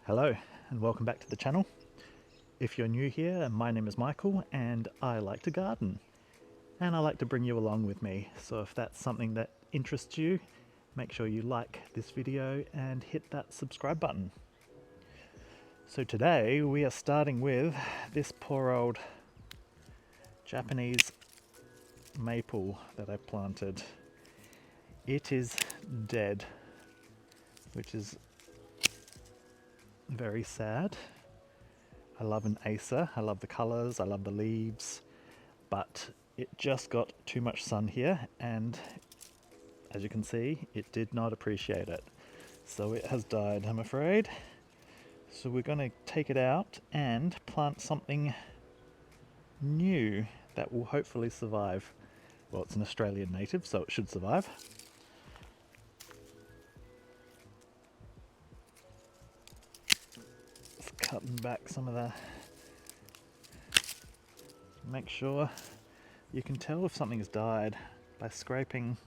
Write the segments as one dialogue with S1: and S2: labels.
S1: Hello and welcome back to the channel. If you're new here, my name is Michael and I like to garden and I like to bring you along with me. So if that's something that interests you, make sure you like this video and hit that subscribe button. So today we are starting with this poor old Japanese maple that I planted. It is dead, which is very sad. I love an Acer, I love the colours, I love the leaves, but it just got too much sun here and as you can see it did not appreciate it. So it has died, I'm afraid. So we're going to take it out and plant something new that will hopefully survive. Well, it's an Australian native, so it should survive. Just cutting back some of the... Make sure you can tell if something's died by scraping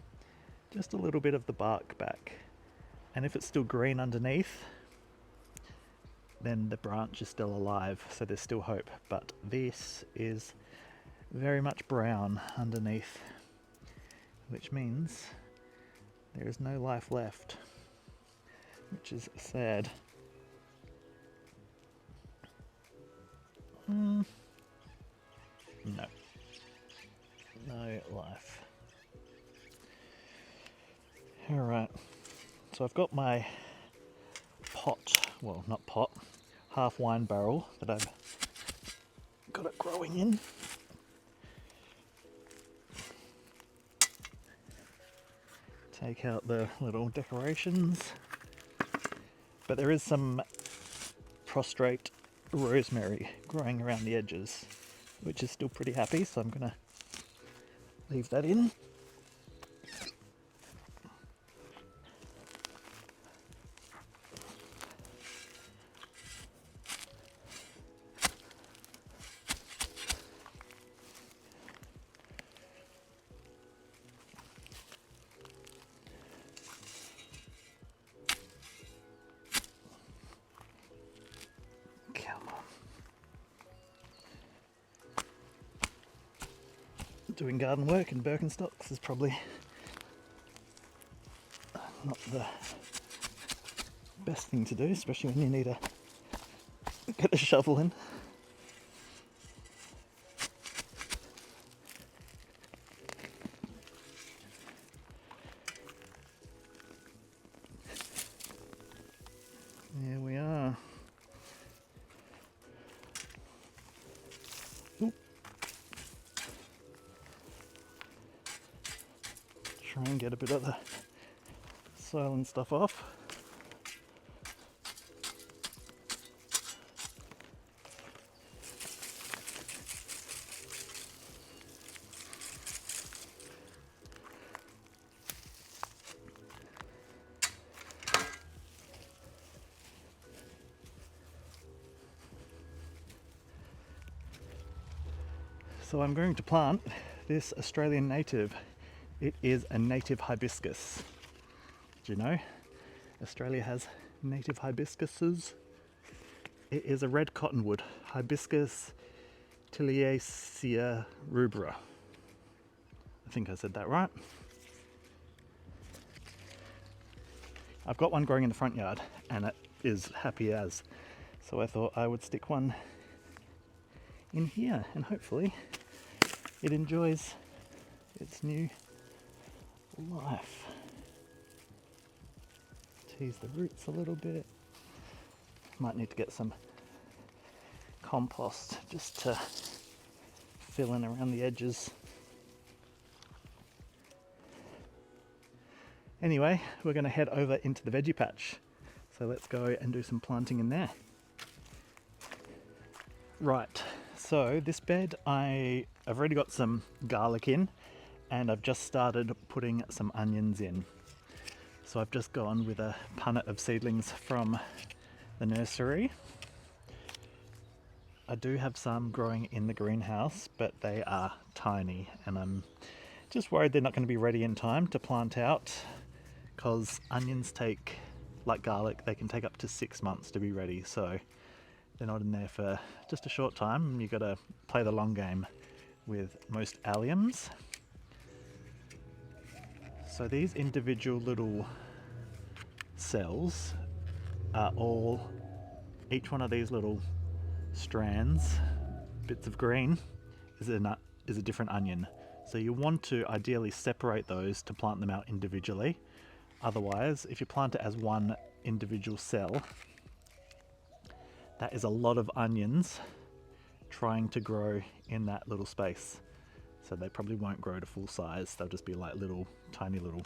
S1: just a little bit of the bark back. And if it's still green underneath, then the branch is still alive, so there's still hope. But this is very much brown underneath, which means there is no life left, which is sad. No life. Alright, so I've got my pot, well not pot, half wine barrel that I've got it growing in. Take out the little decorations, but there is some prostrate rosemary growing around the edges, which is still pretty happy, so I'm going to leave that in. Come on. Doing garden work in Birkenstocks is probably not the best thing to do, especially when you need to get a shovel in. Here we are. Oop. Try and get a bit of the soil and stuff off. So I'm going to plant this Australian native. It is a native hibiscus. Do you know? Australia has native hibiscuses. It is a red cottonwood, Hibiscus tiliaceae rubra. I think I said that right. I've got one growing in the front yard and it is happy as. So I thought I would stick one in here and hopefully it enjoys its new life. Tease the roots a little bit. Might need to get some compost just to fill in around the edges. Anyway, we're going to head over into the veggie patch. So let's go and do some planting in there. Right, so this bed I've already got some garlic in and I've just started putting some onions in. So I've just gone with a punnet of seedlings from the nursery. I do have some growing in the greenhouse, but they are tiny and I'm just worried they're not going to be ready in time to plant out because onions take like garlic, they can take up to 6 months to be ready, so they're not in there for just a short time. You've got to play the long game with most alliums. So these individual little cells are all, each one of these little strands, bits of green, is a different onion. So you want to ideally separate those to plant them out individually. Otherwise, if you plant it as one individual cell, that is a lot of onions trying to grow in that little space. So they probably won't grow to full size. They'll just be like little, tiny little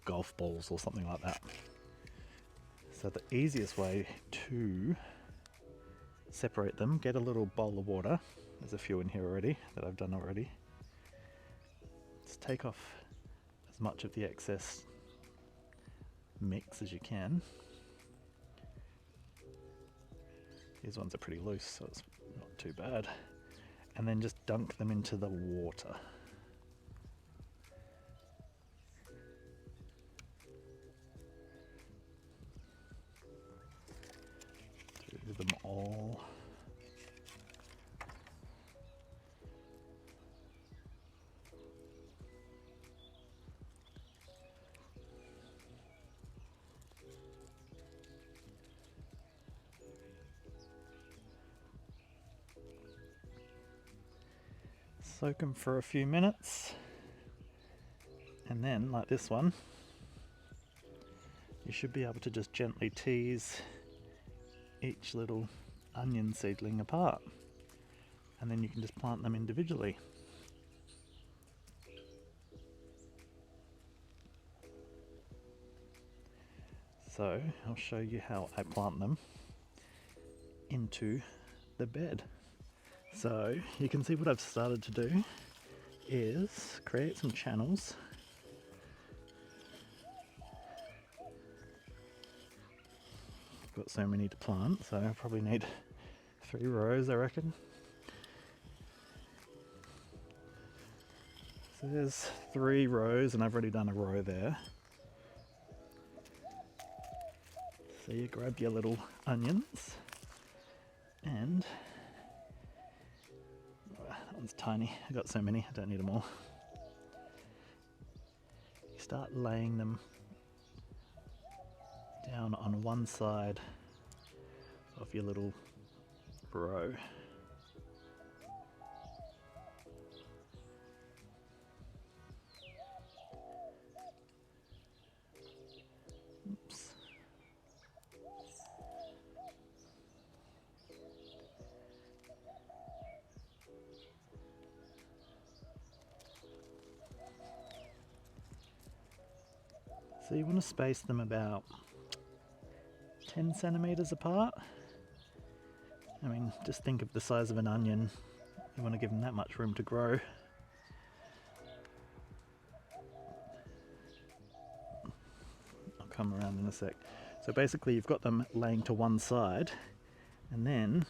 S1: golf balls or something like that. So the easiest way to separate them, get a little bowl of water. There's a few in here already that I've done already. Just take off as much of the excess mix as you can. These ones are pretty loose, so it's not too bad. And then just dunk them into the water. Through them all. Soak them for a few minutes, and then, like this one, you should be able to just gently tease each little onion seedling apart, and then you can just plant them individually. So I'll show you how I plant them into the bed. So you can see what I've started to do is create some channels. I've got so many to plant, so I probably need 3 rows, I reckon. So there's 3 rows, and I've already done a row there. So you grab your little onions, and that one's tiny. I've got so many, I don't need them all. You start laying them down on one side of your little row. Oops. So you want to space them about 10 centimeters apart. I mean, just think of the size of an onion. You want to give them that much room to grow. I'll come around in a sec. So basically you've got them laying to one side, and then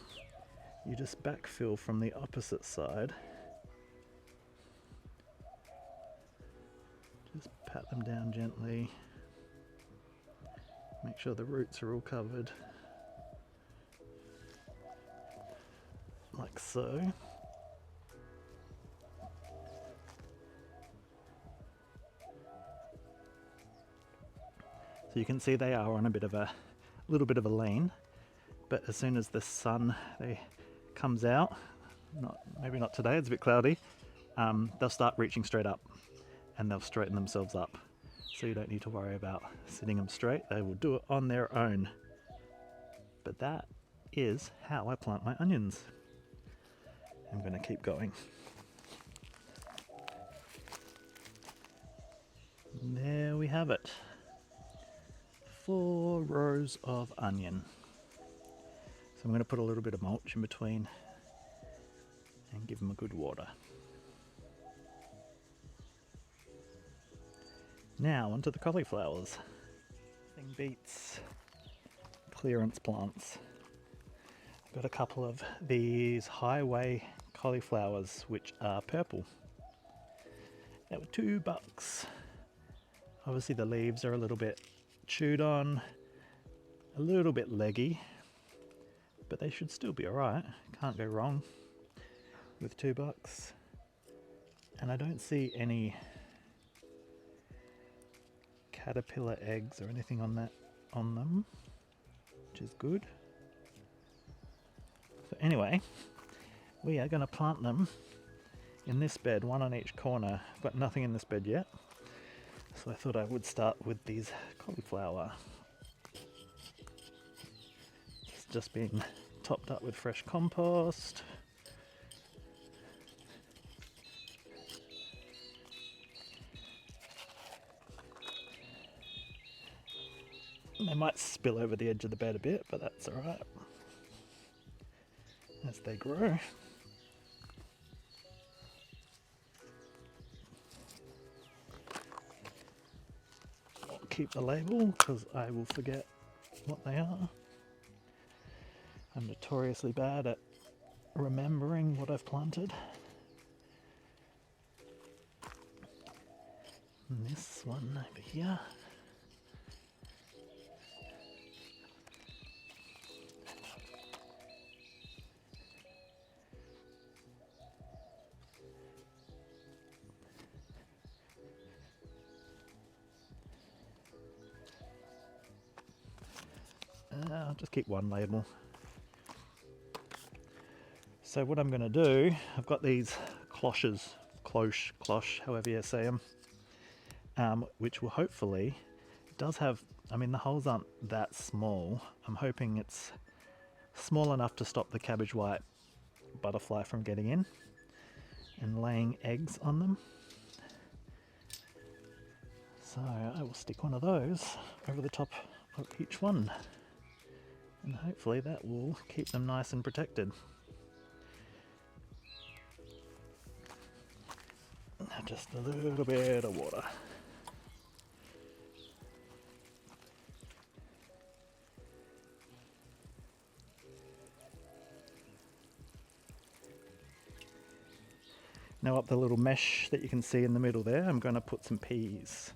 S1: you just backfill from the opposite side. Just pat them down gently. Make sure the roots are all covered. Like so. So you can see they are on a little bit of a lean, but as soon as the sun comes out, maybe not today, it's a bit cloudy, they'll start reaching straight up, and they'll straighten themselves up. So you don't need to worry about sitting them straight, they will do it on their own. But that is how I plant my onions. I'm going to keep going. And there we have it. 4 rows of onion. So I'm going to put a little bit of mulch in between and give them a good water. Now onto the cauliflowers. Thing beats clearance plants. I've got a couple of these highway cauliflowers which are purple. They were $2. Obviously the leaves are a little bit chewed on, a little bit leggy, but they should still be alright. Can't go wrong with $2. And I don't see any caterpillar eggs or anything on them, which is good. So anyway, we are going to plant them in this bed, one on each corner. I've got nothing in this bed yet, so I thought I would start with these cauliflower. It's just been topped up with fresh compost. They might spill over the edge of the bed a bit, but that's alright as they grow. I'll keep the label because I will forget what they are. I'm notoriously bad at remembering what I've planted. And this one over here. I'll just keep one label. So what I'm going to do, I've got these cloche, however you say them, which will hopefully, does have, I mean the holes aren't that small. I'm hoping it's small enough to stop the cabbage white butterfly from getting in and laying eggs on them. So I will stick one of those over the top of each one. And hopefully that will keep them nice and protected. Now just a little bit of water. Now up the little mesh that you can see in the middle there, I'm going to put some peas.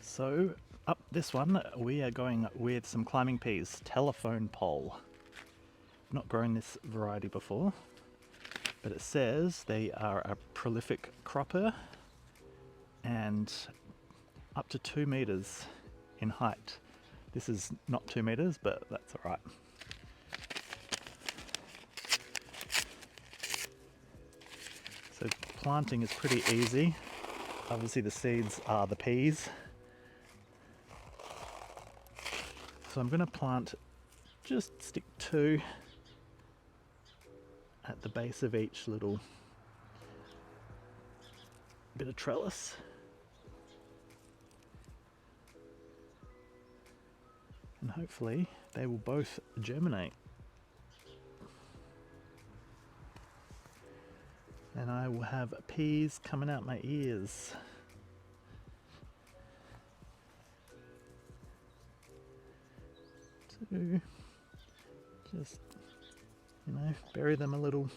S1: So up this one we are going with some climbing peas, telephone pole. I've not grown this variety before, but it says they are a prolific cropper and up to 2 meters in height. This is not 2 meters, but that's alright. So planting is pretty easy. Obviously the seeds are the peas. So I'm going to plant, just stick 2 at the base of each little bit of trellis. And hopefully they will both germinate. And I will have peas coming out my ears. To just, bury them a little.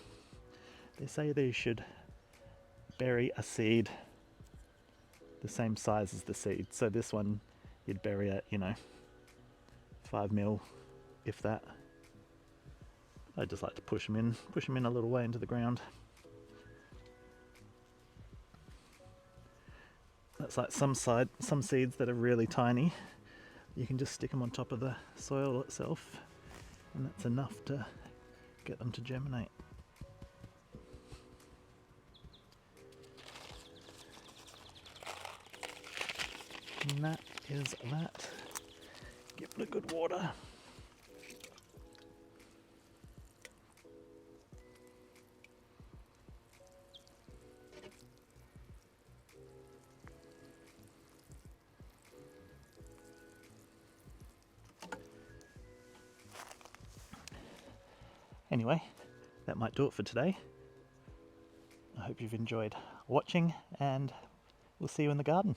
S1: They say they should bury a seed the same size as the seed. So this one you'd bury at, 5 mil, if that. I just like to push them in a little way into the ground. That's like some seeds that are really tiny. You can just stick them on top of the soil itself, and that's enough to get them to germinate. And that is that. Give it a good water. Anyway, that might do it for today. I hope you've enjoyed watching, and we'll see you in the garden.